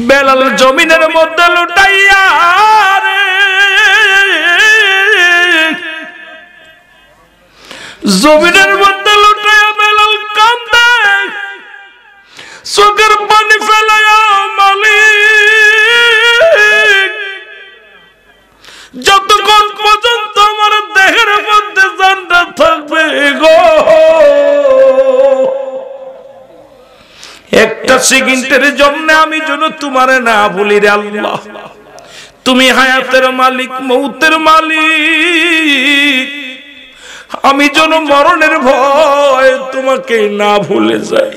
বেলাল জমিনের মধ্যে লুটাইয়া জমিনের মধ্যে লুটাইয়া বেলাল কান্দে, চোখের পানি ফেলাইয়া মালিক যতক্ষণ পর্যন্ত আমার দেহের মধ্যে জানটা থাকবে গো, একটা সেকেন্ডের জন্য আমি যেন তোমারে না ভুলি রে আল্লাহ। তুমি হায়াতের মালিক, মৌতের মালিক, আমি যেন মরণের ভয় তোমাকে না ভুলে যাই,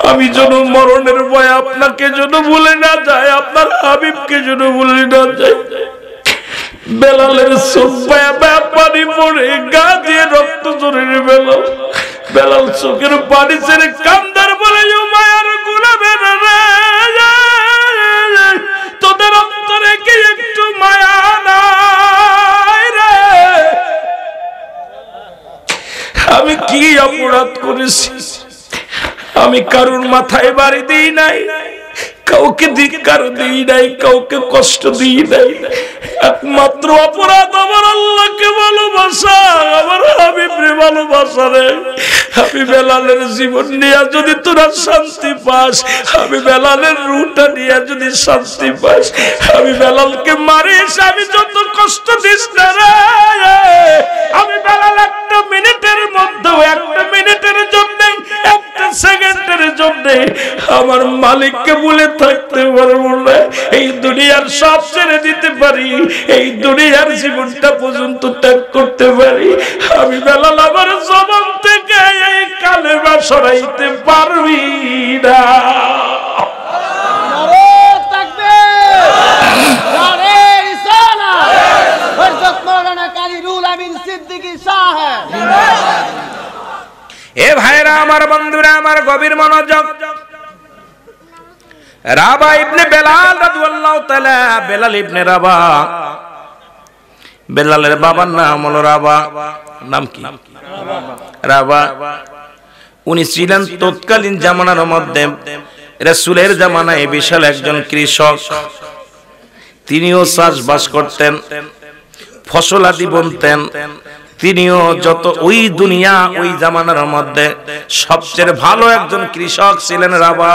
আমি যেন মরণের ভয় আপনাকে যেন ভুলে না যায়, আপনার হাবিবকে যেন ভুলে না যায়। বেলালের চোখ পানি পড়ে, গা দিয়ে রক্ত ঝরে বেলাল, বেলাল চোখের পানি ছেড়ে কান্দার বলে মায়ার গোলামের রে, তোদের অন্তরে কি একটু মায়া নাই রে? আমি কি অপরাধ করেছি? আমি কারুর মাথায় বাড়ি দিই নাই, কাউকে ধিক্কার দিই নাই, কাউকে কষ্ট দিই নাই। একমাত্র অপরাধ আমার আল্লাহকে ভালোবাসা, আমার হাবিবরে ভালোবাসা রে। আমি বেলালের জীবন নিয়ে যদি তোরা শান্তি পাস, আমি বেলালের রূহটা নিয়ে যদি শান্তি পাস, আমি বেলালকে মারিস, আমি যত কষ্ট দিস না রে, আমি বেলাল একটা মিনিটের মধ্যে, একটা মিনিটের জন্য, একটা সেকেন্ডের জন্য আমার মালিককে বলে থাকতে পারবো না। এই দুনিয়ার সব ছেড়ে দিতে পারি, এই দুনিয়ার জীবনটা পর্যন্ত ত্যাগ করতে পারি, আমি বেলাল আমার জবান থেকে এই কালেমা সরাইতে পারবি না। এ ভাইরা আমার, বন্ধুরা আমার, গভীর মনোযোগ। রাবা ইবনে বেলাল রাদিয়াল্লাহু তাআলা, বেলাল ইবনে রাবা, বেলালের বাবার নাম হলো রাবা। নাম কি? রাবা। উনি ছিলেন তৎকালীন জামানার মধ্যে রাসূলের জামানায় বিশাল একজন কৃষক। তিনিও চাষবাস করতেন, ফসল আদি বুনতেন। তিনিও যত ওই দুনিয়া ওই জামানার মধ্যে সবচেয়ে ভালো একজন কৃষক ছিলেন রাবা।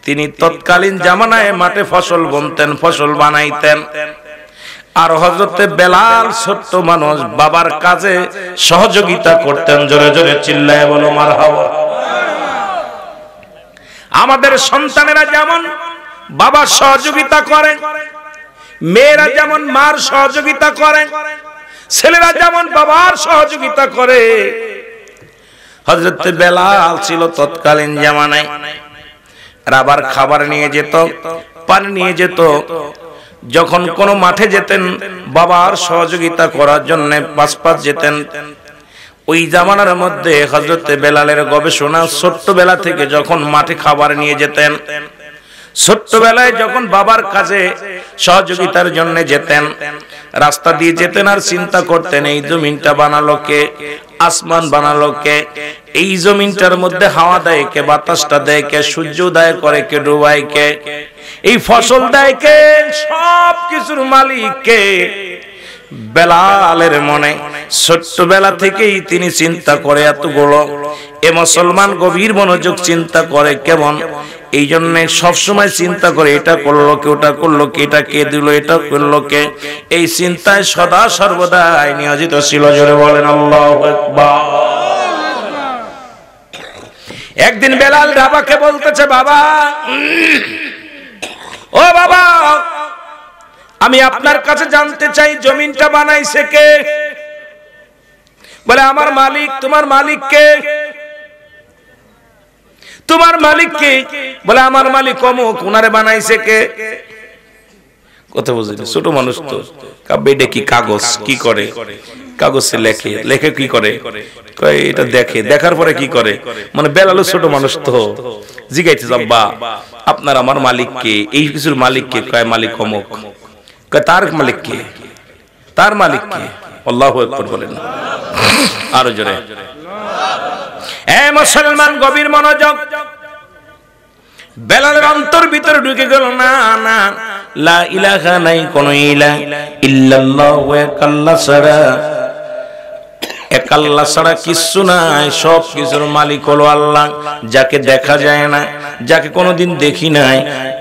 তিনি তৎকালীন জামানায় মাঠে ফসল বুনতেন, ফসল বানাইতেন। আর হযরতে বেলাল ছোট্ট মানুষ, বাবার কাজে সহযোগিতা করতেন। জোরে জোরে চিল্লায় বলো মারহাবা। আমাদের সন্তানেরা যেমন বাবার সহযোগিতা করে, মেয়েরা যেমন মার সহযোগিতা করে, ছেলেরা যেমন বাবার সহযোগিতা করে, হযরতে বেলাল ছিল তৎকালীন জামানায়। রাবার খাবার নিয়ে যেত, পানি নিয়ে যেত। যখন কোন মাঠে যেতেন বাবার সহযোগিতা করার জন্য পাশপাশ যেতেন। ওই জামানার মধ্যে হযরতে বেলালের গবেষণা, ছোট্টবেলা থেকে যখন মাঠে খাবার নিয়ে যেতেন, ছোট্টবেলায় যখন বাবার কাছে সহযোগিতার জন্য যেতেন, রাস্তা দিয়ে যেতেন আর চিন্তা করতেন এই জমিনটা বানালো কে, আসমান বানালো কে, এই জমিনটার মধ্যে হাওয়া দেয় কে, বাতাসটা দেয় কে, সূর্য উদয় করে কে, ডুবায় কে, এই ফসল দেয় কে, সব কিছুর মালিক কে। বেলালের মনে ছোট্টবেলা থেকেই তিনি চিন্তা করে এতগুলো। এ মুসলমান গভীর মনোযোগ চিন্তা করে কেমন, এই জন্য সবসময় চিন্তা করে এটা করলো কে, ওটা করলো কে, এটা কে দিল, এটা করলো কে, এই চিন্তায় সদা সর্বদাই নিয়োজিত ছিল। জোরে বলেন আল্লাহু আকবার। একদিন বেলাল রাবাকে বলতেছে, বাবা, ও বাবা, আমি আপনার কাছে জানতে চাই জমিনটা বানাইছে কে? বলে আমার মালিক। তোমার মালিক কে? তোমার মালিক কে? বলে আমার মালিক অমুক, উনারে বানাইছে কে? কথা বুঝলি? ছোট মানুষ তো, কাব্যে কি কাগজ কি করে, কাগজে লেখে, লেখে কি করে, এটা দেখে, দেখার পরে কি করে, মানে বেলালও ছোট মানুষ তো জিগাইতে যাব্বা আপনার আমার মালিক কে, এই কিছুর মালিক কে? কয় মালিক অমুক। তার মালিক কে? তার মালিক কে? আল্লাহু আকবার বলেন আরো জোরে। এ মুসলমান গভীর মনোযোগ। বেলালের অন্তর ভিতরে ঢুকে গেল, না না, লা ইলাহা নাই কোন ইলাহ ইল্লাল্লাহ, এক আল্লাহ ছাড়া, এক আল্লাহ ছাড়া কিছু নাই, সব কিছুর মালিক হলো আল্লাহ, যাকে দেখা যায় না, যাকে কোনোদিন দেখি নাই,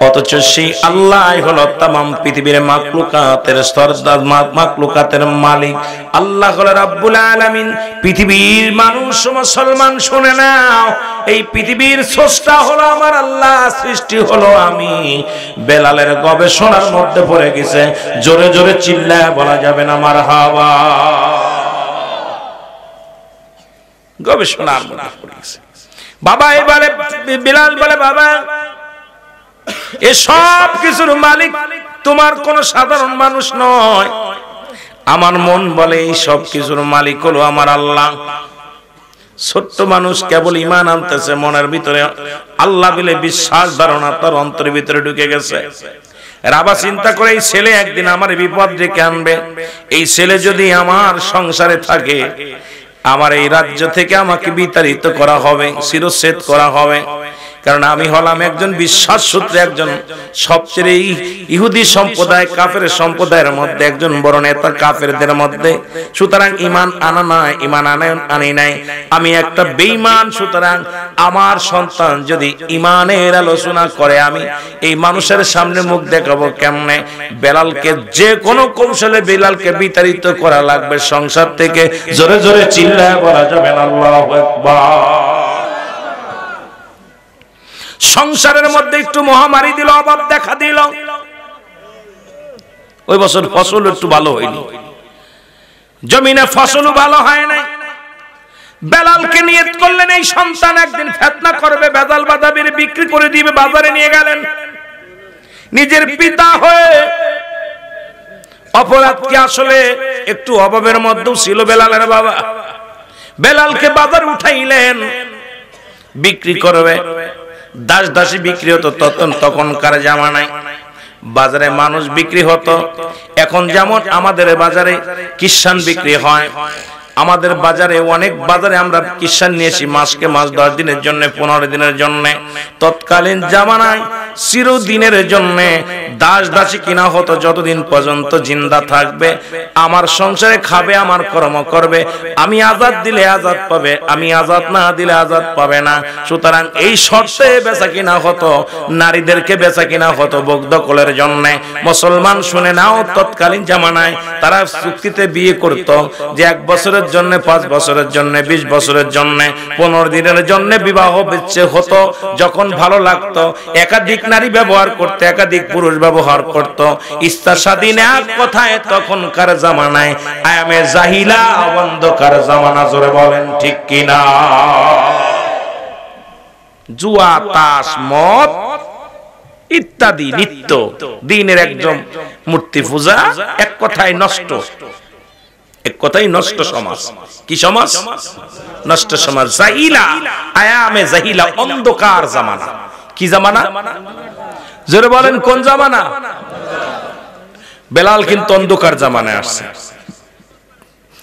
অথচ সেই আল্লাহ হলো তামাম পৃথিবীর মাখলুকাতের সরদার, মাখলুকাতের মালিক। আল্লাহ হলো রাব্বুল আলামিন। পৃথিবীর মানুষ মুসলমান শুনে নাও, এই পৃথিবীর স্রষ্টা হলো আমার আল্লাহ, সৃষ্টি হলো আমি। বেলালের গবেষণার মধ্যে পড়ে গেছে, জোরে জোরে চিল্লায় বলা যাবে না মারহাবা। গবেষণার মধ্যে পড়ে গেছে। বাবা এবারে বেলাল বলে, বাবা এসব কিছুর মালিক তোমার কোন সাধারণ মানুষ নয়। আমার মন বলে এই সব কিছুর মালিক হলো আমার আল্লাহ। ছোট্ট মানুষ কেবল ঈমান আনতেছে, মনের ভিতরে আল্লাহ বলে বিশ্বাস ধারণা তার অন্তরের ভিতরে ঢুকে গেছে। রাবা চিন্তা করে এই ছেলে একদিন আমার বিপদ ডেকে আনবে, এই ছেলে যদি আমার সংসারে থাকে, আমার এই রাজ্য থেকে আমাকে বিতাড়িত করা হবে, শিরচ্ছেদ করা হবে, কারণ আমি হলাম একজন বিশ্বাস সূত্রে একজন সবচেয়ে ইহুদি সম্প্রদায়, কাফের সম্প্রদায়ের মধ্যে একজন বড় নেতা কাফেরদের মধ্যে। সুতরাং ঈমান আনা নয়, ঈমান আনি নাই, আমি একটা বেঈমান। সুতরাং আমার সন্তান যদি ঈমানের আলোচনা করে, আমি এই মানুষের সামনে মুখ দেখাবো কেমনে? বেলালকে যে কোনো কৌশলে বেলালকে বিতাড়িত করা লাগবে সংসার থেকে। জোরে জোরে চিল্লায় বলা যাবে না আল্লাহু আকবার। সংসারের মধ্যে একটু মহামারী দিল, অভাব দেখা দিল। ওই বছর ফসল একটু ভালো হয়নি, জমিনে ফসলও ভালো হয় নাই। বেলালকে নিয়ত করলেন এই সন্তান একদিন ফিতনা করবে, বেদাল বাদাবির বিক্রি করে দিবে, বাজারে নিয়ে গেলেন। নিজের পিতা হয়ে অপরাধ কি আসলে একটু অভাবের মধ্যেও ছিল বেলালের বাবা। বেলালকে বাজারে উঠাইলেন, বিক্রি করবে। দাস দাসী বিক্রি হতো তখনকার জামানায়, বাজারে মানুষ বিক্রি হতো। এখন যেমন আমাদের বাজারে খ্রিস্টান বিক্রি হয়, আমাদের বাজারে অনেক বাজারে আমরা খ্রিস্টান নিয়েছি মাসকে মাস 10 দিনের জন্য, 15 দিনের জন্য। তৎকালীন জামানায় চিরদিনের জন্য দাস দাসী কিনা হতো, যতদিন পর্যন্ত জিন্দা থাকবে, আমার সংসারে খাবে, আমার কর্ম করবে। আমি আজাদ দিলে আজাদ পাবে, আমি আজাদ না দিলে আজাদ পাবে না। সুতরাং এই শর্তে বেচা কিনা হতো, নারীদেরকে বেচা কিনা হতো ভোগ দখলের জন্য। মুসলমান শুনে নাও, তৎকালীন জামানায় তারা চুক্তিতে বিয়ে করত, যে 1 বছরের জন্য, 5 বছরের জন্য, 20 বছরের জন্য, 15 দিনের জন্য বিবাহ বিচ্ছেদ হতো। যখন ভালো লাগতো একাধিক নারী ব্যবহার করতে, একাধিক পুরুষ ব্যবহার করত। ইচ্ছা স্বাধীন এক কথায় তখনকার জামানায় আয়ামে জাহিলা, অন্ধকার জামানা। জোরে বলেন ঠিক কিনা? জুয়া, তাস, মদ ইত্যাদি নিত্য দিনের একদম মূর্তি পূজা, এক কথায় নষ্ট, এক কথাই নষ্ট সমাজ। কি সমাজ? নষ্ট সমাজ। জাহিলা, আয়ামে জাহিলা, অন্ধকার জামানা। কি জামানা? জোরে বলেন কোন জামানা? বেলাল কিন্তু অন্ধকার জামানায় আসছে,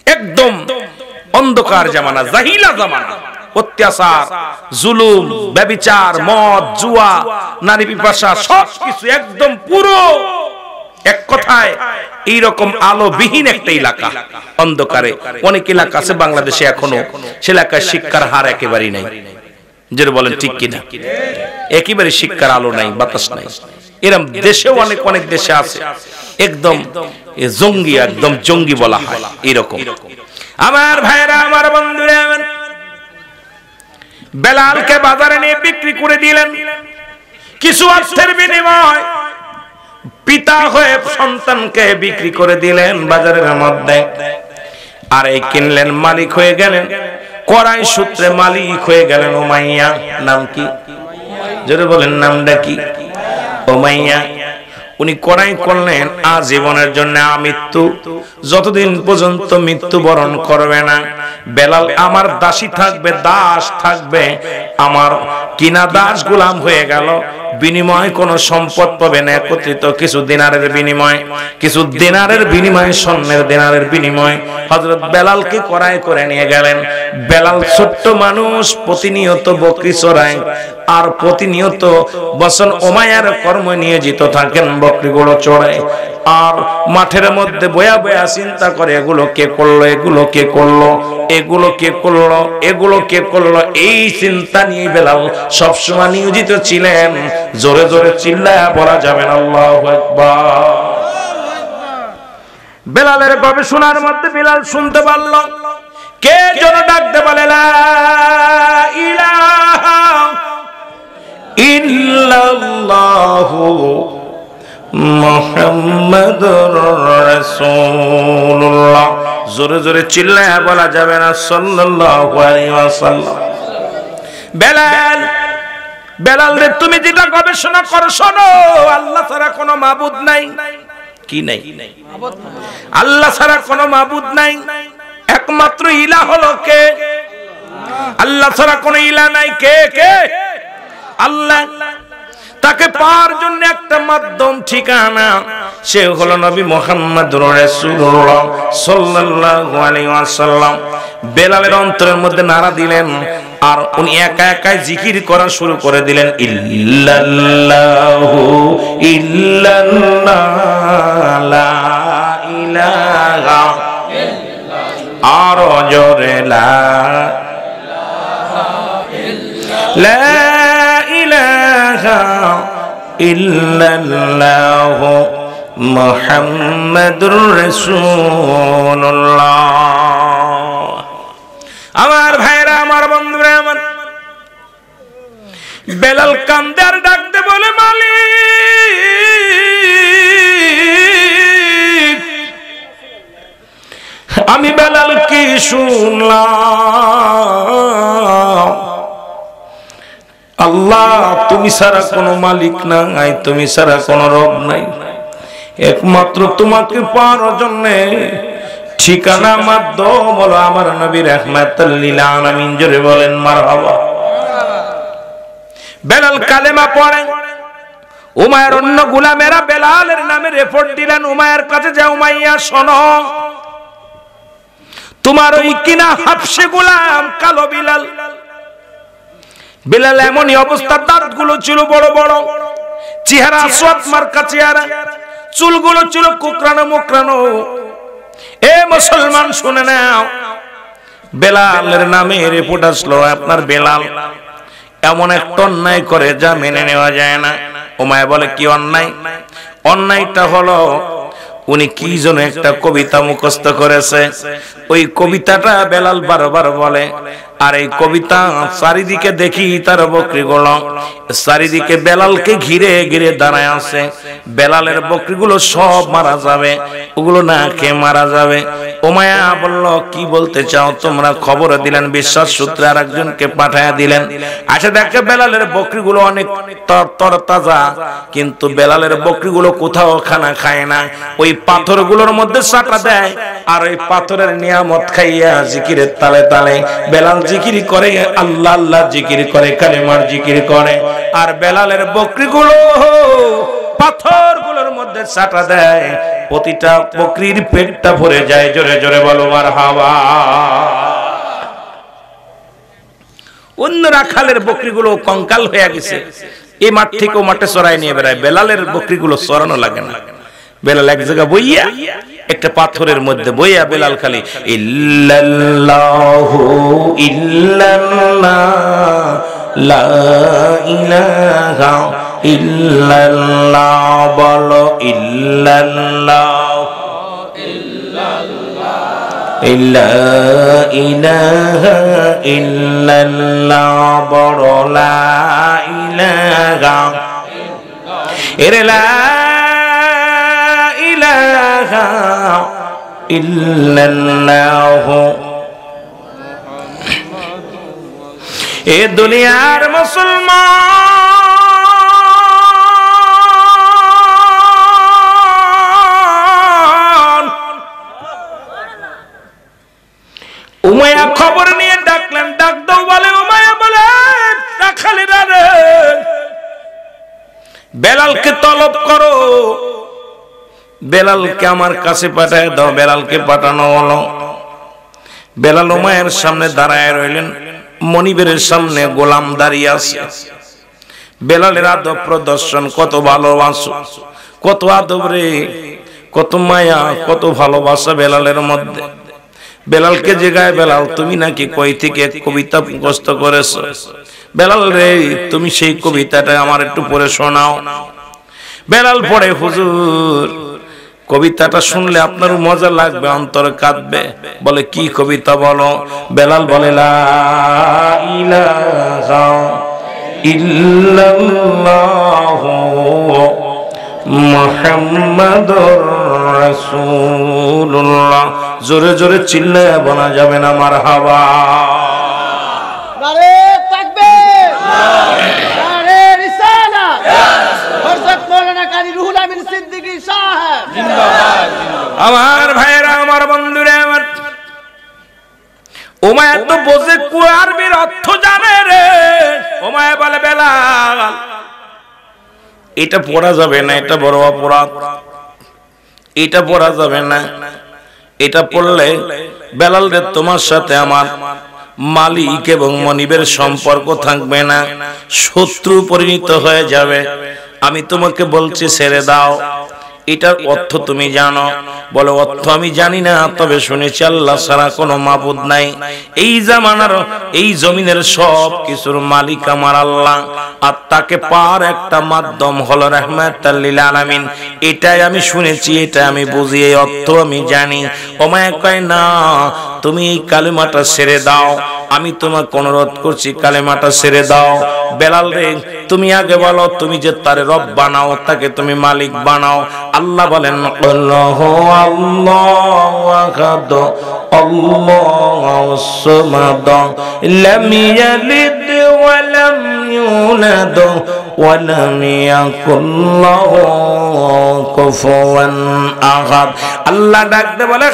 একদম অন্ধকার জামানা, জাহিলা জামানা। অত্যাচার, জুলুম, ব্যভিচার, মদ, জুয়া, নারী পিপাসা, সবকিছু একদম পুরো এক কথায় এইরকম আলোবিহীন একটা এলাকা, অন্ধকারে। অনেক এলাকা আছে বাংলাদেশে এখনো, সে এলাকায় শিক্ষার হার একেবারেই নাই। যেটা বলেন ঠিক কিনা? একেবারে শিক্ষার আলো নাই, বাতাস নাই। এরকম দেশেও অনেক অনেক দেশে আছে, একদম জঙ্গি, একদম জঙ্গি বলা হয় এরকম। আমার ভাইরা, আমার বন্ধুরা, বেলালকে বাজারে নিয়ে বিক্রি করে দিলেন কিছু অর্থের বিনিময়। পিতা হয়ে সন্তানকে বিক্রি করে দিলেন বাজারের মধ্যে, আর এই কিনলেন, মালিক হয়ে গেলেন, করাই সূত্রে মালিক হয়ে গেলেন উমাইয়া। নাম কি? জোরে বলেন নামটা কি? উমাইয়া। উনি করাই করলেন আজীবনের জন্য আমৃত্যু, যতদিন পর্যন্ত মৃত্যুবরণ করবে না। বেলাল আমার দাসী থাকবে, দাস থাকবে, আমার কিনা দাস গোলাম হয়ে গেল, বিনিময় কোনো সম্পদ পাবে না, একত্রিত কিছু দিনারের বিনিময়, কিছু দিনারের বিনিময়ে, স্বর্ণের দিনারের বিনিময় হযরত বেলালকে ক্রয় করে নিয়ে গেলেন। বেলাল ছোট্ট মানুষ, প্রতিনিয়ত বকরি চড়ায় আর প্রতিনিয়ত বসন উমাইয়ার কর্মে নিয়োজিত থাকেন, বকরিগুলো চড়ায় আর মাঠের মধ্যে বয়া বয়া চিন্তা করে এগুলো কে করলো, এগুলো কে করলো, এগুলো কে করলো, এগুলো কে করলো, এই চিন্তা নিয়ে বেলাল সবসময় নিয়োজিত ছিলেন। জোরে জোরে চিল্লায়া বলা যাবে না আল্লাহু আকবার। বেলালের গবেষণার মধ্যে বেলাল শুনতে পারল কে যেন ডাকতে বলে লা ইলাহা ইল্লাল্লাহু মুহাম্মাদুর রাসূলুল্লাহ। জোরে জোরে চিল্লায়া বলা যাবে না সাল্লাল্লাহু আলাইহি ওয়াসাল্লাম। বেলাল, বেলাল রে তুমি যেটা গবেষণা করো শোনো, আল্লাহ ছাড়া কোনো মাবুদ নাই। কি নাই? আল্লাহ ছাড়া কোনো মাবুদ নাই, একমাত্র ইলাহ হলো কে? আল্লাহ ছাড়া কোনো ইলাহ নাই। কে? কে? আল্লাহ। তাকে পাওয়ার জন্য একটা মাধ্যম, ঠিকানা, সে হলো নবী মুহাম্মদুর রাসূলুল্লাহ সাল্লাল্লাহু আলাইহি ওয়াসাল্লাম। বেলালের অন্তরের মধ্যে নাড়া দিলেন আর উনি একা একাই জিকির করা শুরু করে দিলেন, ইল্লাল্লাহু ইল্লাল্লাহ লা ইলাহা ইল্লাল্লাহ, আর জোরে লা ইলাহা ইল্লাল্লাহু মুহাম্মাদুর রাসূলুল্লাহ। আমার ভাইরা, আমার বন্ধুরা, আমার বেলাল কান্দে আর ডাকতে বলে, মালিক আমি বেলাল কি শুনলাম, আল্লাহ তুমি ছাড়া কোনো মালিক নাই, তুমি ছাড়া কোনো রব নাই, একমাত্র তোমাকে পাওয়ার জন্য ঠিকানা মাধ্যম হলো আমার নবী রাহমাতুল লিল আলামিন। জোরে বলেন মারহাবা। বেলাল কালেমা পড়ে, উমাইয়ার অন্য গোলামেরা বেলালের নামে রিপোর্ট দিলেন উমাইয়ার কাছে, যে উমাইয়া শোনো, তোমার ওই কিনা হাবশে গোলাম কালো বিলাল, বিলাল এমনই অবস্থা, দাঁতগুলো ছিল বড় বড়, চেহারা আসওয়াদ মার্কা চেহারা, চুলগুলো ছিল কুকরানো মুকরানো। এ মুসলমান শুনে নাও, বেলালের নামে রিপোর্ট আসলো আপনার বেলাল এমন একটা অন্যায় করে যা মেনে নেওয়া যায় না। উমাইয়া বলে, কি অন্যায়? অন্যায়টা হলো উনি কি যেন একটা কবিতা মুখস্থ করেছে, ওই কবিতাটা বেলাল বারবার বলে, আর এই কবিতা চারিদিকে দেখি তার বকরিগুলো চারিদিকে বেলালকে ঘিরে ঘিরে দাঁড়ায় আছে। বেলালের বকরিগুলো সব মারা যাবে, ওগুলো না খেয়ে মারা যাবে। উমাইয়া বলল, কি বলতে চাও তোমরা? খবর দিলেন, বিশ্বাস সূত্রে আর একজনকে পাঠায়া দিলেন। আচ্ছা দেখে বেলালের বকরিগুলো অনেক তরতাজা, কিন্তু বেলালের বকরিগুলো কোথাও খানা খায় না, ওই পাথরগুলোর মধ্যে সাটা দেয়, আর ওই পাথরের নিয়ামত খাইয়া জিকিরের তালে তালে বেলাল জিকির করে, আল্লাহ আল্লাহ জিকির করে, কালেমার জিকির করে, আর বেলালের বকরিগুলো পাথরগুলোর মধ্যে সাটা দেয়, প্রতিটা বকরির পেটটা ভরে যায়। জোরে জোরে বলো মারহাবা। অন্য রাখালের বকরিগুলো কঙ্কাল হয়ে গেছে, এই মাঠ থেকে ও মাঠে চড়াই নিয়ে বেড়ায়, বেলালের বকরিগুলো চড়ানো লাগে না। বেলাল এক জায়গা বইয়া, একটা পাথরের মধ্যে বইয়া বেলাল খালি ইল্লাল্লাহু ইল্লাল্লাহ লা ইলাহা ইল্লাল্লাহ বলো, ইল্লাল্লাহ লা ইলাহা ইল্লাল্লাহ বলো, লা ইলাহা এরে লা ইলাহা ইল্লাল্লাহ। এ দুনিয়ার মুসলমান, উমাইয়া খবর নিয়ে ডাকলেন, ডাক দাও বলে, উমাইয়া বলে, রাখালেরা রে বেলালকে তলব করো, বেলালকে আমার কাছে পাঠায় দাও। বেলালকে পাঠানো হলো। বেলাল উমাইয়ার সামনে দাঁড়ায় রইলেন। মনিবের সামনে গোলাম দাঁড়িয়ে আছে। বেলালের আদব প্রদর্শন, কত ভালোবাসা, কত আদব রে, কত মায়া, কত ভালোবাসা বেলালের মধ্যে। বেলালকে জিগায়, বেলাল তুমি নাকি কই থেকে কবিতা মুখস্থ করেছো? বেলাল রে, তুমি সেই কবিতাটা আমার একটু পড়ে শোনাও। বেলাল পড়ে, হুজুর কবিতাটা শুনলে আপনার মজা লাগবে, অন্তর কাঁদবে। বলে কি কবিতা বলো? বেলাল বলে লা ইলাহা ইল্লাল্লাহু মুহাম্মাদুর রাসূলুল্লাহ। জোরে জোরে চিল্লায় বলা যাবে না মারহাবা? নারে তাকবীর, নারে রিসালাত, হযরত মাওলানা কাজী রুহুল আমিন সিদ্দিকী সাহেব জিন্দাবাদ। আমার ভাইরা, আমার বন্ধুরা, আমার উমাইয়া তো বোঝে আরবির অর্থ জানে রে। উমাইয়া বলে বেলাল এটা পড়া যাবে না, এটা বড় অপরাধ, এটা পড়া যাবে না। এটা পড়লে বেলাল রে, তোমার সাথে আমার মালিক এবং মনিবের সম্পর্ক থাকবে না, শত্রু পরিণত হয়ে যাবে। আমি তোমাকে বলছি ছেড়ে দাও। এটার অর্থ তুমি জানো? বলে অর্থ আমি জানি না, তবে শুনেছি আল্লাহ ছাড়া কোনো মাবুদ নাই। এই জামানার, এই জমিনের সব কিছুর মালিক আমার আল্লাহ, আর তাকে পাওয়ার একটা মাধ্যম হলো রাহমাতাল লিল আলামিন। এটাই আমি শুনেছি, এটা আমি বুঝি, এই অর্থ আমি জানি। ওমায় কয় না, তুমি এই কালেমাটা ছেড়ে দাও। আমি তোমাকে অনুরোধ করছি, কালেমাটা ছেড়ে দাও। বেলাল রে, তুমি আগে বলো, তুমি যে তারে রব বানাও, তাকে তুমি মালিক বানাও। আল্লাহ বলেন আল্লাহু আল্লাহু আহাদ আল্লাহুস সামাদ লাম ইয়ালিদ ওয়া লাম ইউলাদ ওয়া লাম ইয়াকুল লাহু কুফুয়ান আহাদ। আল্লাহ ডাকতে বলে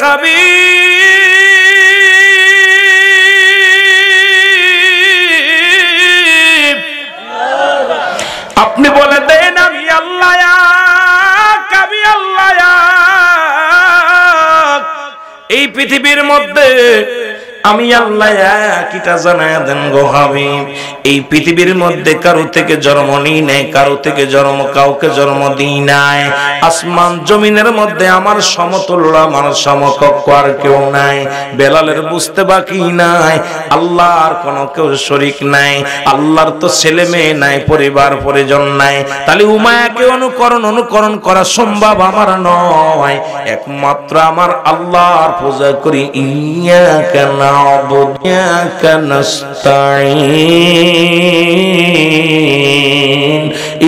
আপনি বলে দেন আমি আল্লাহ, আমি আল্লাহ। এই পৃথিবীর মধ্যে আমি আল্লাহ কিটা জানায়া দেন গো হাবিব। এই পৃথিবীর মধ্যে কারো থেকে জন্ম নিই নাই, কারো থেকে কাউকে জন্ম দিই নাই। আসমান জমিনের মধ্যে আমার সমতুল্য, আমার সমকক্ষ আর কেউ নাই। বেলালের বুঝতে বাকি নাই, আল্লাহর কোনো কেউ শরীক নাই। আল্লাহর তো ছেলে মেয়ে নাই, পরিবার পরিজন নাই। তাহলে উমায়াকে অনুকরণ করা সম্ভব আমার নয়। একমাত্র আমার আল্লাহর পূজা করি। ইয়াকা না'বুদু ওয়া ইয়াকা নাস্তাঈন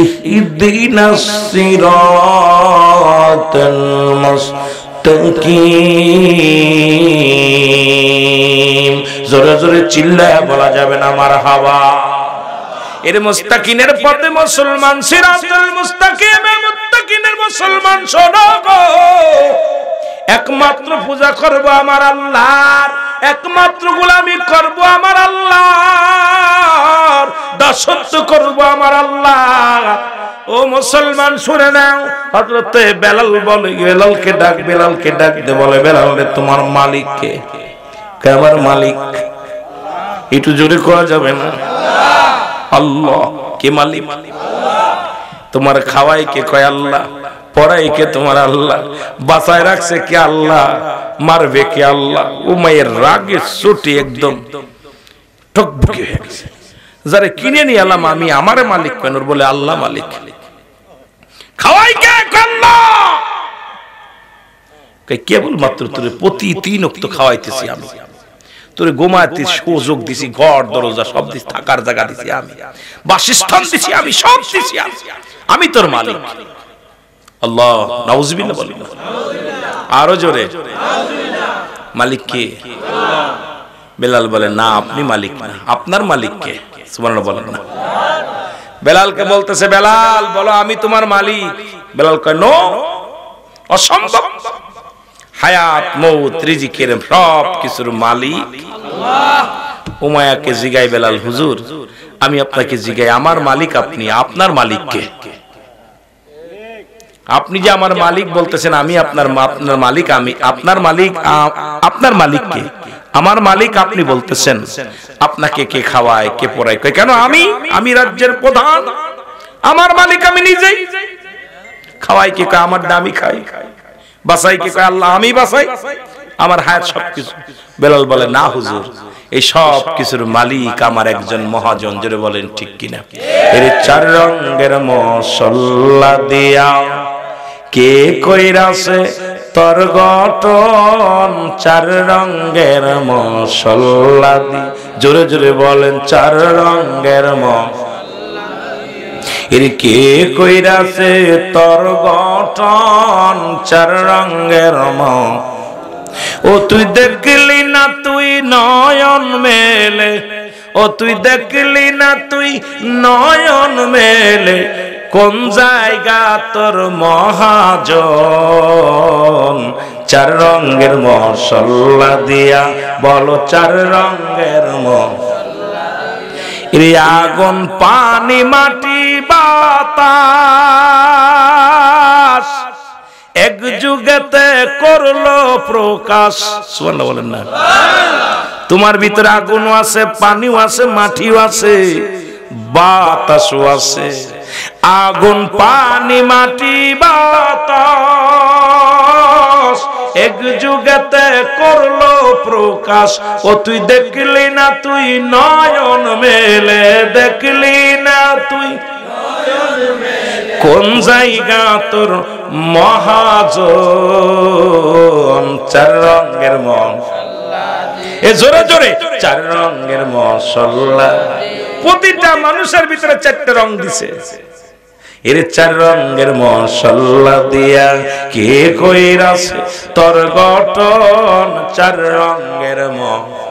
ইহদিনাস সিরাতাল মুস্তাকিম। জোরে জোরে চিল্লায় বলা যাবে না মারহাবা? এর মুস্তাকিনের পথে মুসলমান, সিরাতুল মুস্তাকিমে মুত্তাকিনের মুসলমান শোনো গো। একমাত্র পূজা করব আমার আল্লাহর, একমাত্র গোলামি করব আমার আল্লাহর, দাসত্ব করব আমার আল্লাহ। ও মুসলমান শুনে নাও, হযরত বেলাল বলে, বেলালকে ডাক, বেলালকে ডাক দে। বলে বেলাল রে, তোমার মালিক কে? আমার মালিক। একটু জোরে করা যাবে না? আল্লাহ। কে মালিক? তোমার খাওয়াই কে? কয় আল্লাহ। পড়াই কে? তোমার আল্লাহ। বাঁচায় রাখছে কে? আল্লাহ। মারবে কে? আল্লাহ। উমাইয়ের রাগে চোটে একদম টকবকে হয়ে গেছে। যারে কিনে নিয়ে এলাম আমি, আমারে মালিক কেন? বলে আল্লাহ মালিক। খাওয়াই কে? আল্লাহ। কেবলমাত্র তোরে প্রতি 3 ওয়াক্ত খাওয়াইতেছি আমি, তোরে ঘুমাইতে সুযোগ দিছি, ঘর দরজা সব দিছি, থাকার জায়গা দিছি আমি, বাসস্থান দিছি আমি, সব দিছি আমি তোর মালিক। আল্লাহ। নাউজুবিল্লাহ বলি না? আরো জোরে মালিক কে? বেলাল বলে না, আপনি মালিক না, আপনার মালিক কে? সুবহানাল্লাহ বলেন না? বেলালকে বলতেছে, বেলাল বলো আমি তোমার মালিক। বেলাল কয় নো, অসম্ভব। হায়াত মউত রিজিকের সব কিছুর মালিক আল্লাহ। উমায়াকে জিগাই বেলাল, হুজুর আমি আপনাকে জিগাই, আমার মালিক আপনি, আপনার মালিক কে? আপনি যে আমার মালিক বলতেছেন, আমি আপনার মালিক, আমি আপনার মালিক। আপনার মালিক কে? আমার মালিক আপনি বলতেছেন। আপনাকে কে খাওয়ায়, কে পড়ায়? কেন? আমি রাজ্যের প্রধান, আমার মালিক আমি নিজেই। খাওয়াই কে? আমার দামি খাই। বাসাই কে? আল্লাহ আমি বাসাই, আমার হায়াত সবকিছু। বেলাল বলে, না হুজুর, এই সব কিছুর মালিক আমার একজন মহাজন। জোরে বলেন ঠিক কিনা? এর চার রঙের মশলা দিয়া কে কইরাছে তোর গঠন, চার রঙের মশলা দি। জোরে জোরে বলেন, চার রঙের মশলা এর কে কইরাছে তোর গঠন, চার রঙের মশলা। ও তুই দেখলি না তুই নয়ন মেলে, ও তুই দেখলি না তুই নয়ন মেলে, কোন জায়গা তোর মহাজন। চার রঙের মশলা দিয়া বলো, চার রঙের মশলা। আগুন পানি মাটি বাতাস এক যুগেতে করলো প্রকাশ। সুবহানাল্লাহ বলেন না? তোমার ভিতরে আগুনও আছে, পানিও আছে, মাটিও আছে, বাতাসও আছে। আগুন পানি মাটি বাতাস এক যুগেতে করলো প্রকাশ। ও তুই দেখলি না তুই নয়ন মেলে, দেখলি না তুই কোন জায়গা তোর মহাজন। চার রঙের মশলা, এ জোরে জোরে, চার রঙের মশলা। প্রতিটা মানুষের ভিতরে চারটে রং দিছে। এর চার রঙের মশলা দিয়া কে কইরাছে তোর গঠন, চার রঙের মশলা।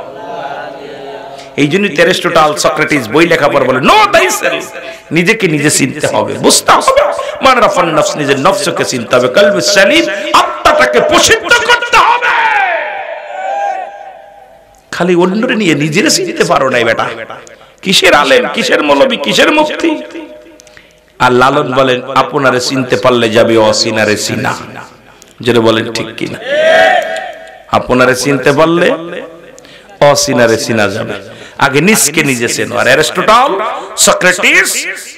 এই জন্য অ্যারিস্টটল, সক্রেটিস বই লেখা পর বলে, নো থাইসেলফ, নিজেকে নিজে চিনতে হবে, বুঝতে হবে। মান রাফান নফস, নিজের নফসকে চিনতে হবে। কলবে সালিম, আত্মাটাকে প্রসিদ্ধ করতে হবে। খালি অন্যরে নিয়ে নিজেরে চিনতে পারো নাই বেটা, কিসের আলেম, কিসের মৌলবী, কিসের মুফতি? আর লালন বলেন, আপনারে চিনতে পারলে যাবে অচিনারে চিনা। যেটা বলেন ঠিক কিনা? আপনারে চিনতে পারলে অচিনারে চিনা যাবে। আগে নিজকে নিজে চেনো। আর অ্যারিস্টটল, সক্রেটিস,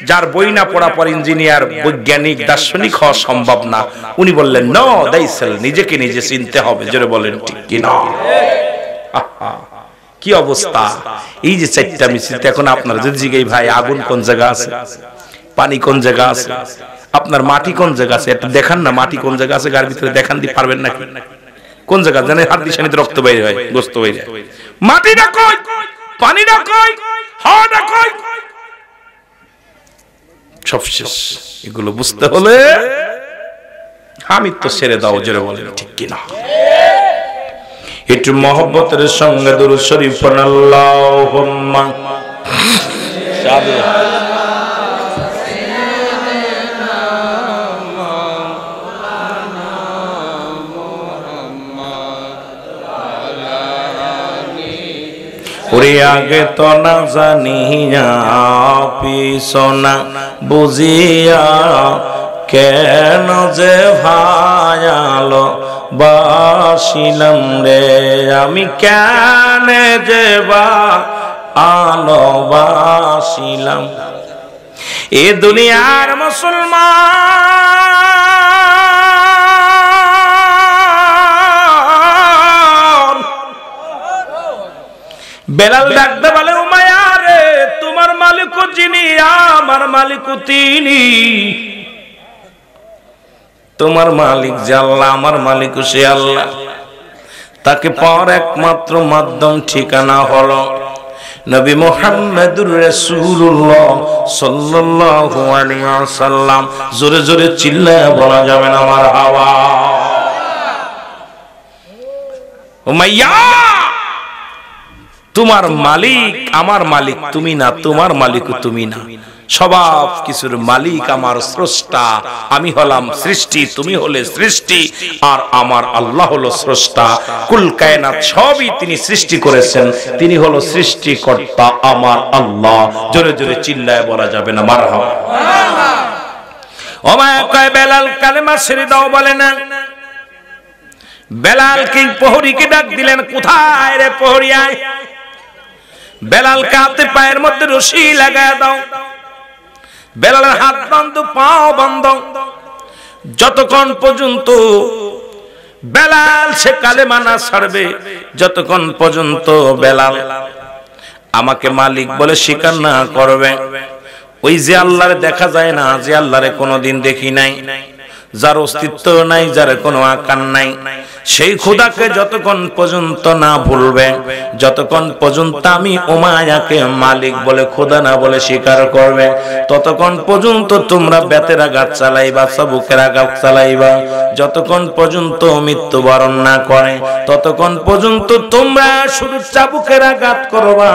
যার বই না পড়া পর ইঞ্জিনিয়ার, বৈজ্ঞানিক, দার্শনিক হওয়া সম্ভব না, উনি বললেন নো দাইসেল, নিজেকে নিজে চিনতে হবে। জোরে বলেন ঠিক কিনা? কি অবস্থা! এই যে চারটা মিছিল, এখন আপনারা যদি জিজ্ঞাসা, ভাই আগুন কোন জায়গা আছে, পানি কোন জায়গা আছে, আপনার মাটি কোন জায়গা আছে, একটু দেখান না, মাটি কোন জায়গা আছে গার ভিতরে, দেখান দি পারবেন নাকি? কোন জায়গা জানেন? হাত দিয়ে সানিতে রক্ত বাইরে হয়, গোস্ত বাইরে। মাটিটা কই, পানিটা কই, হাওয়াটা কই? সব শেষ। এগুলো বুঝতে হলে আমি তো ছেড়ে দাও। জোরে বলেন ঠিক কিনা? একটু মহব্বতের সঙ্গে দুরূদ শরীফ পড়ুন। আল্লাহুম্মা ওরে আগে তো না জানিয়া, পিছনা বুঝিয়া, কেন যে ভায়ালো বাসিলাম রে, আমি কেন যে ভালোবাসিলাম। এ দুনিয়ার মুসলমান বেলাল ডাকতে বলে, উমাইয়া রে, তোমার মালিকও যিনি, আমার মালিকও তিনি। তোমার মালিক যে আল্লাহ, আমার মালিকও সে আল্লাহ। তাকে পাওয়ার একমাত্র মাধ্যম, ঠিকানা হলো নবী মুহাম্মদুর রাসূলুল্লাহ সাল্লাল্লাহু আলাইহি ওয়াসাল্লাম। জোরে জোরে চিল্লায়া বলা যাবে না মারহাবা। উমাইয়া, তোমার মালিক আমার মালিক তুমি না, তোমার মালিকও তুমি না। সব কিছুর মালিক আমার স্রষ্টা। আমি হলাম সৃষ্টি, তুমি হলে সৃষ্টি, আর আমার আল্লাহ হলো স্রষ্টা। কুল কায়নাত সবই তিনি সৃষ্টি করেছেন, তিনি হলো সৃষ্টিকর্তা আমার আল্লাহ। জোরে জোরে চিল্লায় বলা যাবে না মারহাবা। ওমায়া কয় বেলাল কালেমা ছেড়ে দাও, বলে না। বেলাল কি প্রহরীকে ডাক দিলেন, কোথায় রে প্রহরী আয়। বেলাল হাতে পায়ের মধ্যে রশি লাগায় দাও। বেলালের হাত বন্ধ, পাও বন্ধ। যতক্ষণ পর্যন্ত বেলাল সে কালেমা না ছাড়বে, যতক্ষণ পর্যন্ত বেলাল আমাকে মালিক বলে স্বীকার না করবে, ওই যে আল্লাহরে দেখা যায় না, যে আল্লাহরে কোনোদিন দেখি নাই, যার অস্তিত্ব নাই, যার কোনো আকার নাই, সেই খোদাকে যতক্ষণ পর্যন্ত না ভুলবে, যতক্ষণ পর্যন্ত আমি উমায়াকে মালিক বলে খোদা না বলে স্বীকার করবে, ততক্ষণ পর্যন্ত তোমরা বেতের আঘাত চালাইবা, চাবুকের আঘাত চালাইবা। যতক্ষণ পর্যন্ত মৃত্যুবরণ না করে, ততক্ষণ পর্যন্ত তোমরা শুধু চাবুকের আঘাত করবা।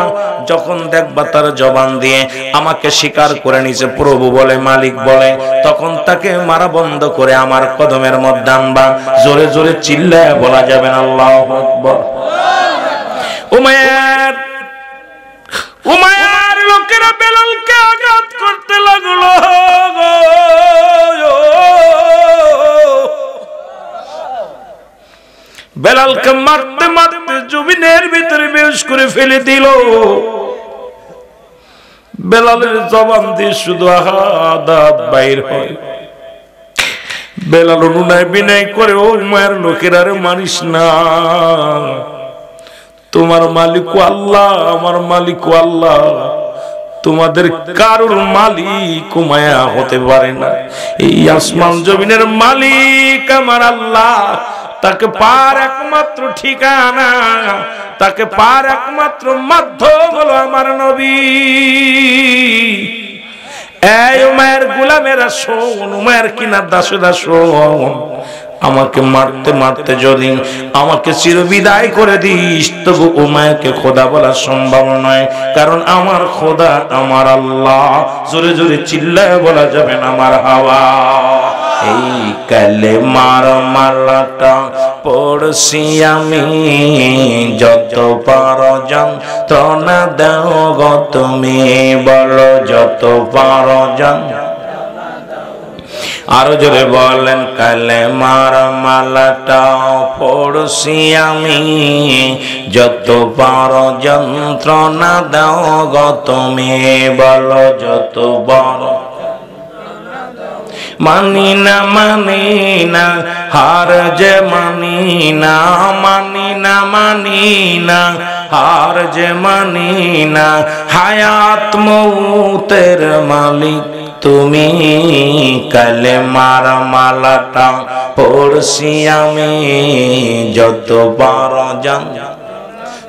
যখন দেখবা তার জবান দিয়ে আমাকে স্বীকার করে নিছে, প্রভু বলে, মালিক বলে, তখন তাকে মারা বন্ধ করে আমার কদমের মধ্যে আনবা। জোরে জোরে চিল্লায় বলা যাবে না আল্লাহু আকবার। উমাইয়ার লোকেরা বেলালকে আঘাত করতে লাগলো। বেলালকে মারতে মারতে জমিনের ভিতরে বেহুশ করে ফেলে দিল। বেলালের জবান দিয়ে শুধু আহাদাত বাইর হয়। বেলাল অনুনয় বিনয় করে, ও মায়ের লোকেরা রে মারিস না, তোমার মালিক আল্লাহ, আমার মালিক আল্লাহ, তোমাদের কারোর মালিক মায়া হতে পারে না। এই আসমান জমিনের মালিক আমার আল্লাহ, তাকে পার একমাত্র ঠিকানা, তাকে পার একমাত্র মাধ্যম হলো আমার নবী। এই উমায়ের গোলামেরা শোন, উমায়ের কিনার দাসেরা শোন, আমাকে মারতে মারতে যদি আমাকে চিরবিদায় করে দিস, তবু উমায়াকে খোদা বলা সম্ভব নয়, কারণ আমার খোদা আমার আল্লাহ। জোরে জোরে চিল্লায় বলা যাবে না আমার হাওয়া। এই কালেমার মালাটা পড়ছি আমি, যত পারো যন্ত্রণা দাও গো তুমি, বলো যত পারো যন্ত্রণা। আরো জোরে বলেন, কালেমার মালাটা পড়ছি আমি, যত পারো যন্ত্রণা দাও গো তুমি, বলো যত পারো। মানি না মানি না হার যে মানি না, মানি না মানি না হার যে মানি না, হায়াত মৌতের মালিক তুমি, কালেমার মালাটা পড়ছি আমি, যত পারো জান।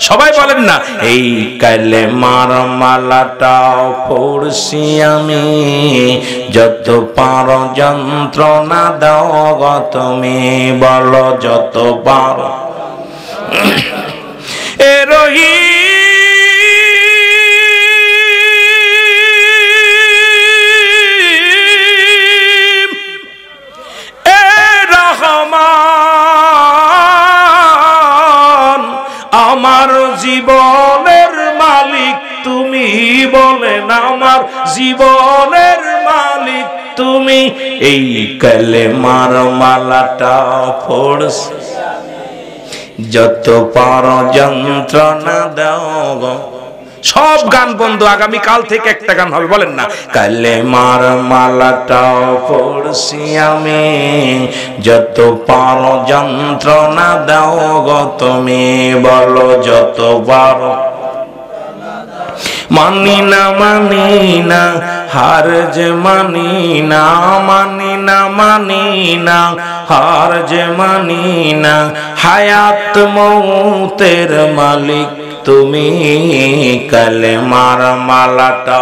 সবাই বলেন না, এই কালেমার মালাটা পড়ছি আমি, যত পারো যন্ত্রণা দাও গো তুমি, বলো যত পারো। এ রহিম এ রহমান, আমার জীবনের মালিক তুমি, বলেন আমার জীবনের মালিক তুমি। এই কালেমার মালাটা পড়ছি, যত পারো যন্ত্রণা দাও গো। সব গান বন্ধ, আগামী কাল থেকে একটা গান হবে, বলেন না, কালেমার মালাটা পড়ছি আমি, যত পারো যন্ত্রণা দাও গো তুমি, বলো যত পারো। মানি না মানি না হার যে মানি না, মানি না মানি না হার যে মানি না, হায়াত মৌতের মালিক তুমি, কালেমার মালাটা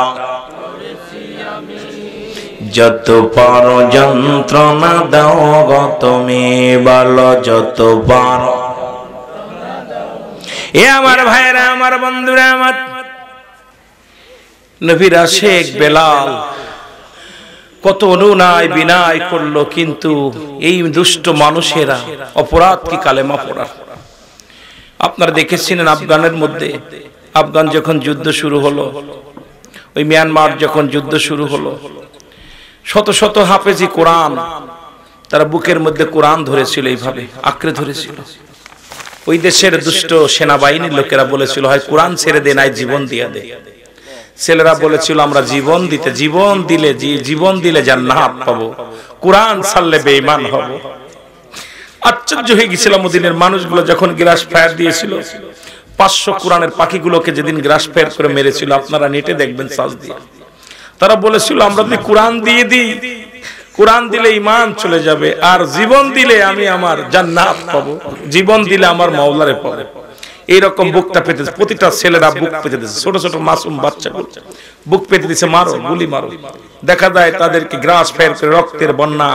যত পারো যন্ত্রণা দাও গো তুমি, বলো যত পারো। এ আমার ভাইরা, আমার বন্ধুরা, আমার নবীর আশিক বেলাল কত অনুনয় বিনয় করলো, কিন্তু এই দুষ্ট মানুষেরা অপরাধ কি কালেমা পড়া। আপনারা দেখেছিলেন আফগানের মধ্যে, আফগান যখন যুদ্ধ শুরু হলো, ওই মিয়ানমার যখন যুদ্ধ শুরু হলো, শত শত হাফেজি কোরআন, তারা বুকের মধ্যে কোরআন ধরেছিল, এইভাবে আঁকড়ে ধরেছিল। ওই দেশের দুষ্ট সেনাবাহিনীর লোকেরা বলেছিল, হয় কোরআন ছেড়ে দে, নাই জীবন দিয়ে দে। ছেলেরা বলেছিল, আমরা জীবন দিলে জান্নাত পাবো, কোরআন ছাড়লে বেঈমান হব। আশ্চর্য হয়ে গেছিলাম মদিনার মানুষগুলো যখন গ্রাস ফায়ার দিয়েছিল। 500 কোরআনের পাখিগুলোকে যেদিন গ্রাস ফায়ার করে মেরেছিল, আপনারা নেটে দেখবেন সার্চ দিয়ে। তারা বলেছিল, আমরা যদি কোরআন দিয়ে দিই, কোরআন দিলে ঈমান চলে যাবে, আর জীবন দিলে আমি আমার জান্নাত পাবো, জীবন দিলে আমার মাওলারে পাবো। এইরকম বুকটা পেতে প্রতিটা ছেলেরা বুক পেতে দিচ্ছে, ছোট ছোট মাসুম বাচ্চাগুলো বুক পেতে দিচ্ছে, মারো গুলি মারো। দেখা যায় তাদেরকে গ্রাস ফায়ার করে রক্তের বন্যা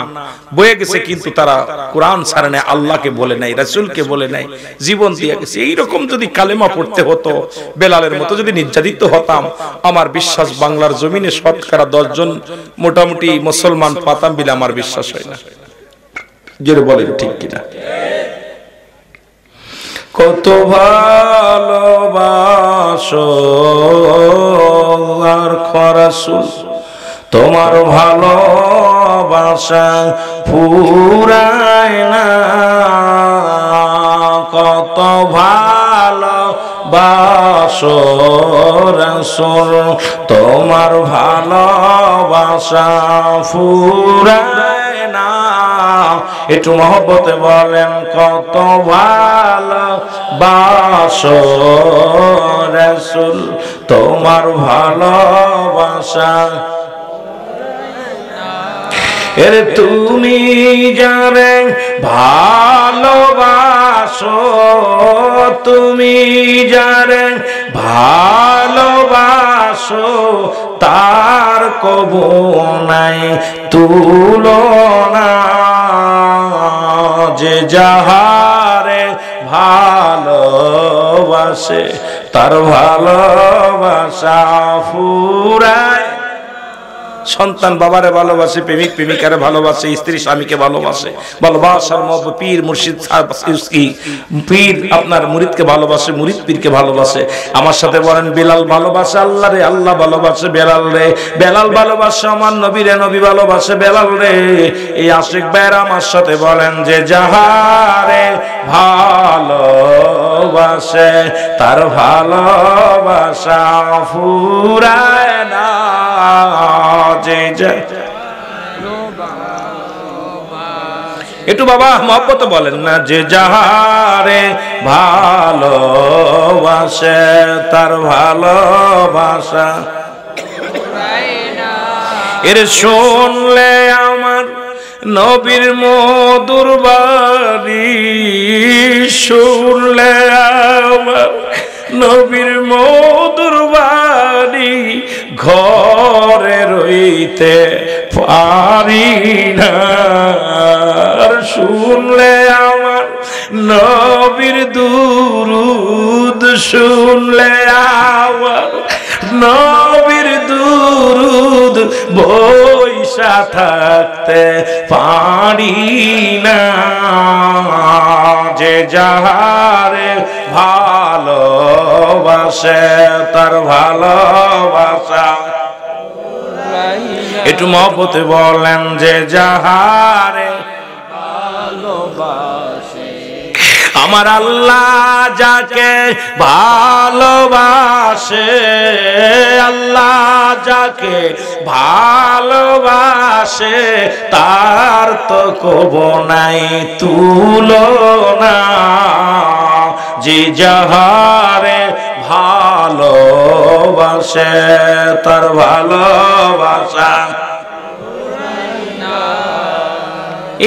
বয়ে গেছে, কিন্তু তারা কোরআন ছাড়ে নাই, আল্লাহকে বলে নাই, রাসূলকে বলে নাই, জীবন দিয়ে গেছে। এইরকম যদি কালেমা পড়তে হতো, বেলালের মতো যদি নির্যাতিত হতাম, আমার বিশ্বাস বাংলার জমিনে শতকরা 10 জন মোটামুটি মুসলমান পাতাম বলে আমার বিশ্বাস হয় না। জোরে বলেন ঠিক কিনা? কত ভালোবাসো আর রাসূল, তোমার ভালোবাসা ফুরায় না। কত ভালোবাসো রাসূল, তোমার ভালোবাসা ফুরায় না। একটু মহব্বতে বলেন, কত ভালোবাসো রাসূল, তোমার ভালোবাসা। এর তুমি যারে ভালোবাসো, তুমি যারে ভালোবাসো, তার কবু নাই তুলনা। যে যাহারে ভালোবাসে, তার ভালোবাসা ফুরায়। সন্তান বাবারে ভালোবাসে, প্রেমিক প্রেমিকারে ভালোবাসে, স্ত্রী স্বামীকে ভালোবাসে। ভালোবাসার মতো পীর মুর্শিদ পীর আপনার মুরিদকে ভালোবাসে, মুরিদ পীরকে ভালোবাসে। আমার সাথে বলেন, বেলাল ভালোবাসে আল্লাহ রে, আল্লাহ ভালোবাসে বেলাল রে। বেলাল ভালোবাসে আমার নবী রে, নবী ভালোবাসে বেলাল রে। এই আশিক ভাইরা আমার সাথে বলেন, যে যাহারে ভালোবাসে, তার ভালোবাসা ফুরায় না। একটু বাবা মহব্বত বলেন না, যে যাহারে ভালোবাসে, তার ভালোবাসা। এর শুনলে আমার নবীর মধুর বাণী, শুনলে আমার নবীর মধুর বাণী, ঘরে রইতে পারি না। শুনলে আমার নবীর দুরুদ, শুনলে আমার নবীর দুরুদ, বইসা থাকতে পারি না। যে যাহারে ভালোবাসে, তার ভালোবাসা। একটু মহব্বতে বলেন, যে যাহারে ভালোবাসে। আমার আল্লাহ যাকে ভালোবাসে, আল্লাহ যাকে ভালোবাসে, তার তো কবু নাই তুলনা। যে যাহারে ভালোবাসে, তার ভালোবাসা।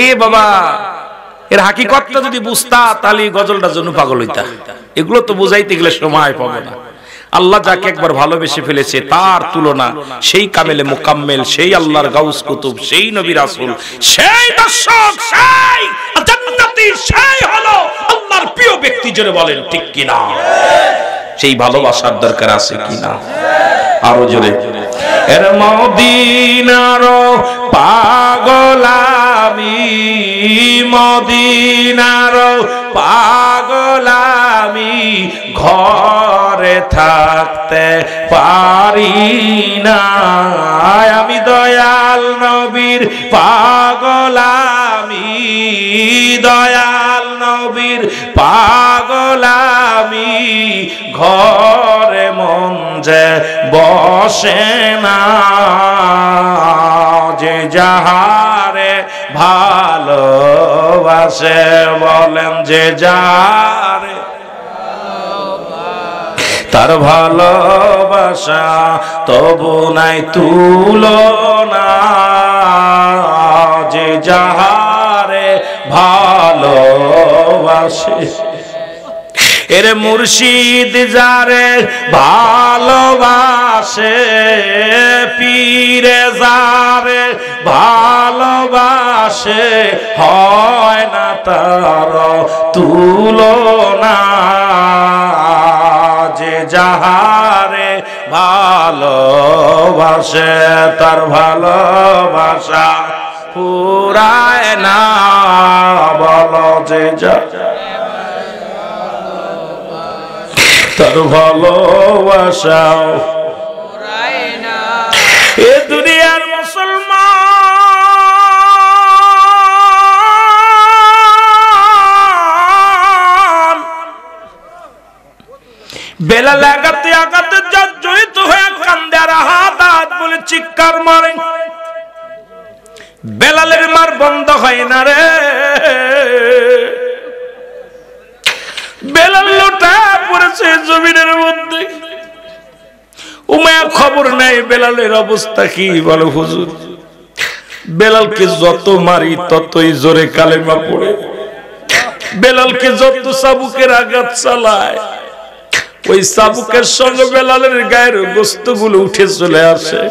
এ বাবা, এর হাকিকতটা যদি বুঝতা, তাহলে গজলটার জন্য পাগল হইতা। এগুলো তো বুঝাইতে গেলে সময় পাবো না। আল্লাহ যাকে একবার ভালোবেসে ফেলেছে, তার তুলনা সেই কামেলে মুকাম্মেল, সেই আল্লাহর গাউস কুতুব, সেই নবী রাসূল, সেই দর্শক, সেই জান্নাতি, সেই হলো আল্লাহর প্রিয় ব্যক্তি। জোরে বলেন ঠিক কিনা? সেই ভালোবাসার দরকার আছে কিনা? আরো জোরে। এর মদিনার পাগল আমি, মদিনার পাগল আমি ঘরে থাকতে পারি না আমি দয়াল নবীর পাগল আমি দয়াল নবীর পাগল আমি ঘরে মন যে বসে না যে যাহারে ভালোবাসে বলেন যে যাহারে তার ভালোবাসা তবু নাই তুলনা যে যাহারে ভালোবাসে এরে মুর্শিদ যারে ভালোবাসে পীরে যারে ভালোবাসে হয় না তার তুলনা যে যাহারে ভালোবাসে তার ভালোবাসা ফুরায় না বলো যে তার ভালোবাসা এ দুনিয়ার মুসলমান বেলাল আগাতে আগাতে জর্জরিত হয়ে কান্দে আর হাত বলে চিৎকার মারে বেলালের মার বন্ধ হয় না রে বেলাল লোটা পড়েছে জমিনের মধ্যে উমায়া খবর নাই বেলালের অবস্থা কি বলো হুজুর বেলালকে যত মারি ততই জোরে কালেমা পড়ে বেলালকে যত চাবুকের আঘাত চালায় ওই চাবুকের সঙ্গে বেলালের গায়ের গোশতগুলো উঠে চলে আসে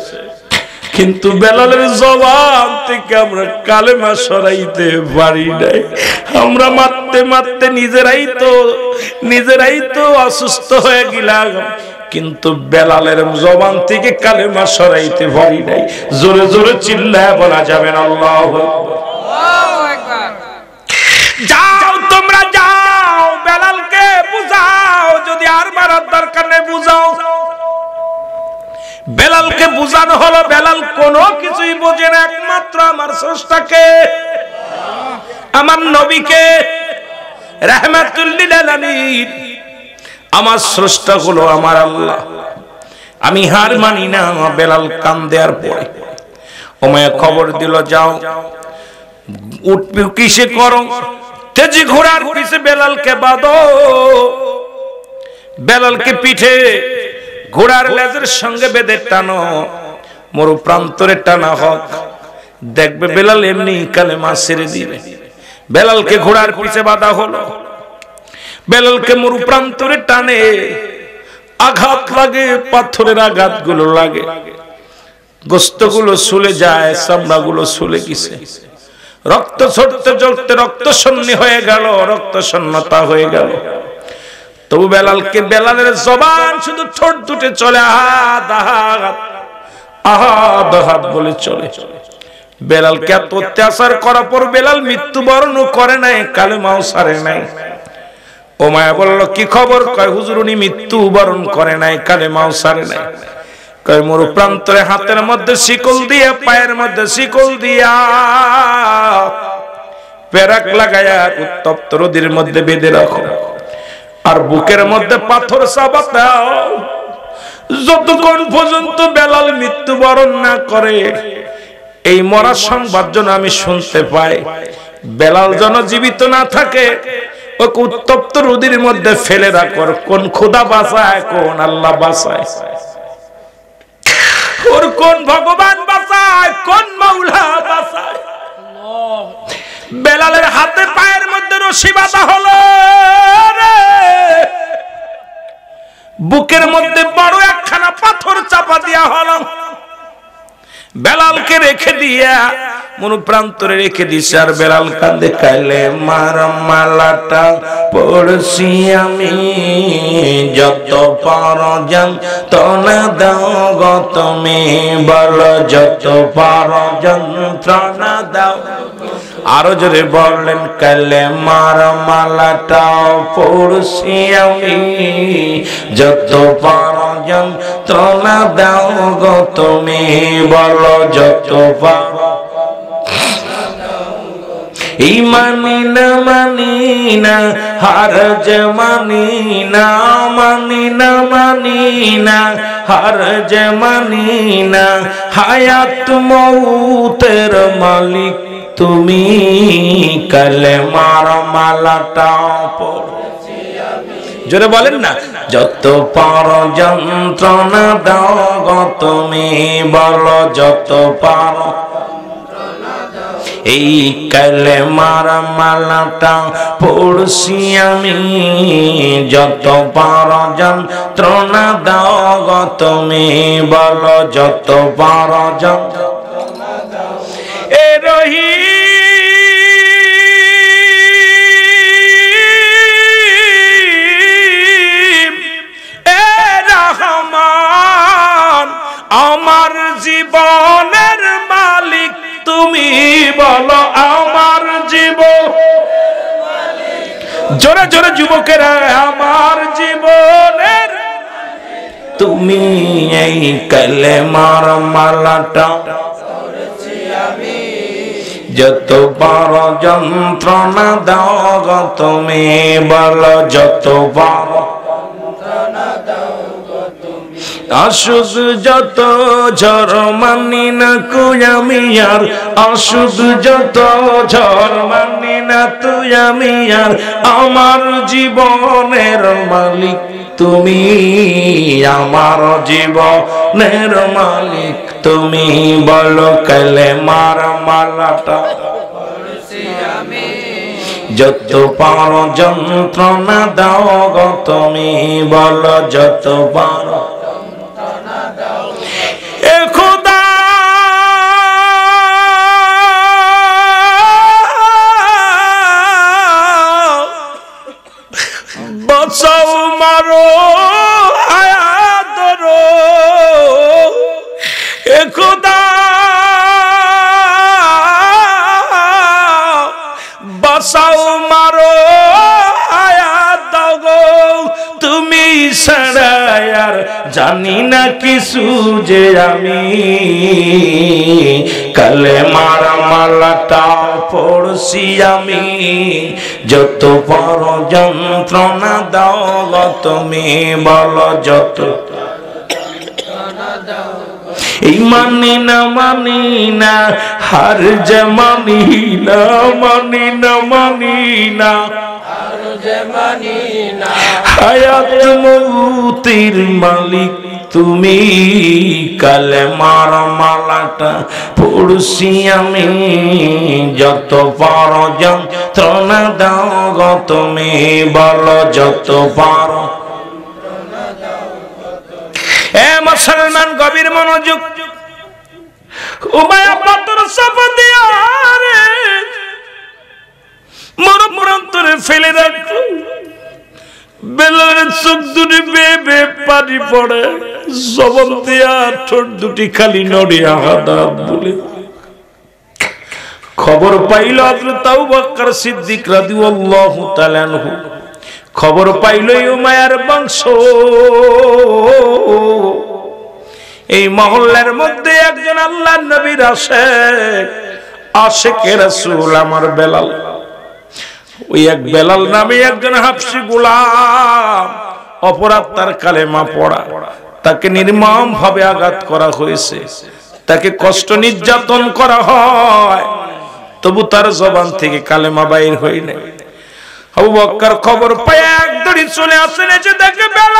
কিন্তু বেলালের জবান থেকে আমরা কালেমা সরাইতে পারি নাই আমরা মারতে মারতে নিজেরাই তো অসুস্থ হয়ে গেলাম কিন্তু বেলালের জবান থেকে কালেমা সরাইতে পারি নাই জোরে জোরে চিল্লায় বলা যাবে না আল্লাহু আকবার যাও তোমরা যাও বেলালকে বুঝাও যদি আর মারার দরকার নেই বুঝাও বেলালকে বুঝানো হলো বেলাল কোনো কিছুই বোঝে না একমাত্র আমার স্রষ্টাকে আমার নবীকে রাহমাতুল লিল আলামিন আমার স্রষ্টা হলো আমার আল্লাহ আমি হার মানি না বেলাল কান্দে আর পড়ে উমাইয়া খবর দিল যাও উঠবে কিসে করো তেজি ঘোড়ার পিছে বেলালকে বাঁধো বেলালকে পিঠে ঘোড়ার লেজের সঙ্গে বেঁধে টানো মরু প্রান্তরে টানা হোক দেখবে বেলাল এমনি কালেমা ছেড়ে দিবে বেলালকে ঘোড়ার পিছে বাঁধা হলো বেলালকে মরু প্রান্তরে টানে আঘাত লাগে পাথরের আঘাত গুলো লাগে গোশতগুলো ছুলে যায় চামড়াগুলো ছুলে গেছে রক্ত ঝরতে ঝরতে রক্ত শূন্য হয়ে গেল রক্ত শূন্যতা হয়ে গেল তবু বেলালকে বেলালের জবান শুধু ঠোঁট দুটে চলে আহাদ আহাদ বলে চলে বেলালকে এত অত্যাচার করার পর বেলাল মৃত্যুবরণ করে নাই কালেমাও ছাড়ে নাই উমাইয়া বলল কি খবর কয় হুজুর উনি মৃত্যুবরণ করে নাই কালেমাও ছাড়ে নাই কয় মরু প্রান্তরে হাতের মধ্যে শিকল দিয়া পায়ের মধ্যে শিকল দিয়া পেরাক লাগায়া উত্তপ্ত রোদের মধ্যে বেঁধে রাখো আর বুকের মধ্যে পাথর চাপা দাও যতক্ষণ পর্যন্ত বেলাল মৃত্যুবরণ না করে এই মরার সংবাদ যেন আমি শুনতে পাই বেলাল যেন জীবিত না থাকে ওকে উত্তপ্ত রোদের মধ্যে ফেলে রাখো কোন খোদা বাঁচায় কোন আল্লাহ বাঁচায় ওর কোন ভগবান বাঁচায় কোন মাওলা বাঁচায় বেলালের হাতে পায়ের মধ্যে রশি বাঁধা হলো রে বুকের মধ্যে বড় একখানা পাথর চাপা দেয়া হলো বেলালকে রেখে দিয়া মন প্রান্তরে রেখে দিছে। আর বেলাল কাঁদে কালে মার মালাটা পড়ছি আমি, যত পার যন্ত্রণা দাও গো তুমি, বলো যত পার যন্ত্রণা দাও। আরো জোরে বললেন কালে মার মালাটা পড়ছি আমি, যত পার যন্ত্রণা দাও গো তুমি, বলো যত পার। মানি না হার যে মানি না, মানি না হার যে মানি না, হায়াত মৌতের মালিক তুমি, কালেমার মালাটা পড়ছি আমি। জোরে বলেন না, যত পার যন্ত্রণা দাও গো তুমি, বলো যত পার। এই কালেমার মালাটা পড়ছি আমি, যত পার যন্ত্রণা দাও গো তুমি, বলো যত পার যন্ত্রণা দাও। এ রহিম এ রহমান, আমার জীবনের মালিক তুমি, বলো আমার জীবন। জোরে জোরে যুবকেরা, আমার জীবনের তুমি, এই কালেমার মালাটা পড়ছি আমি, যত পার যন্ত্রণা দাও গো তুমি, বলো যত পার যন্ত্রণা দাও গো তুমি। আসুক যত ঝড় মানি না তুই আমি আর, আসুক যত ঝড় মানি না তুই আমি আর, আমার জীবনের মালিক তুমি, আমার জীবনের মালিক তুমি, বলো কালেমার মালাটা পড়ছি আমি, যত পার যন্ত্রণা দাও গো তুমি, বলো যত পার যন্ত্রণা দাও। এ খোদা বাঁচাও মারো হায়াত ধরো, এ খোদা বাঁচাও মারো হায়াত দাও গো তুমি, ছাড়া আর জানি না কিছু যে আমি, কালেমার মালাটা পড়ছি আমি, যত পার যন্ত্রণা দাও গো তুমি, বলো যত এই মানি না হার যে মানি না, মানি না হার যে মানি না, হায়াত মৌতের মালিক তুমি, কালেমার মালাটা পড়ছি আমি, যত পার যন্ত্রণা দাও গো তুমি, বলো যত পার। এ মুসলমান গভীর মনোযোগ, উমায়া পাতর চাপা দিয়া রে মোর প্রান্তরে ফেলে রাখলো। বেলালের চোখ দুটি বেয়ে বেয়ে পানি পড়ে, জবান দিয়া ঠোঁট দুটি খালি নড়ে আহাত বলে। খবর পাইল হযরত আবু বকর সিদ্দিক রাদিয়াল্লাহু তাআলা আনহু, খবর পাইল উমায়ার বংশ, এই মহল্লার মধ্যে একজন আল্লাহর নবীর আশিকে রাসূল আমার বেলাল। ওই এক বেলাল নামে একজন হাবশী গোলাম, অপরাধ তার কালেমা পড়া, তাকে নির্মম ভাবে আঘাত করা হয়েছে, তাকে কষ্ট নির্যাতন করা হয়, তবু তার জবান থেকে কালেমা বাইর হয় না। আবু বকর খবর পায় এক দড়ি চলে আসেন, এসে দেখে বেলাল